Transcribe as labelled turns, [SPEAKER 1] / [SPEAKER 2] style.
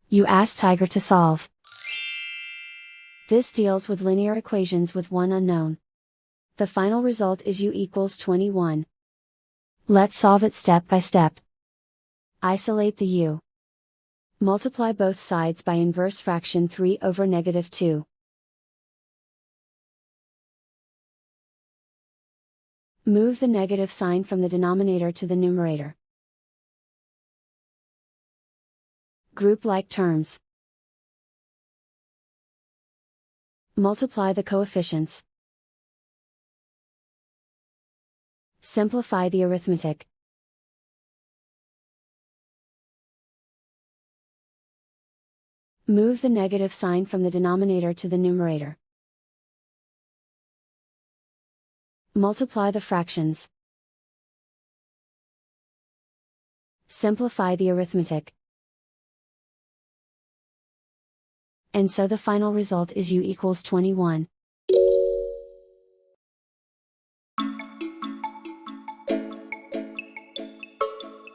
[SPEAKER 1] You ask Tiger to solve. This deals with linear equations with one unknown. The final result is u equals 21. Let's solve it step by step. Isolate the u. Multiply both sides by inverse fraction 3 over negative 2. Move the negative sign from the denominator to the numerator. Group like terms. Multiply the coefficients. Simplify the arithmetic. Move the negative sign from the denominator to the numerator. Multiply the fractions. Simplify the arithmetic. And so the final result is u equals 21.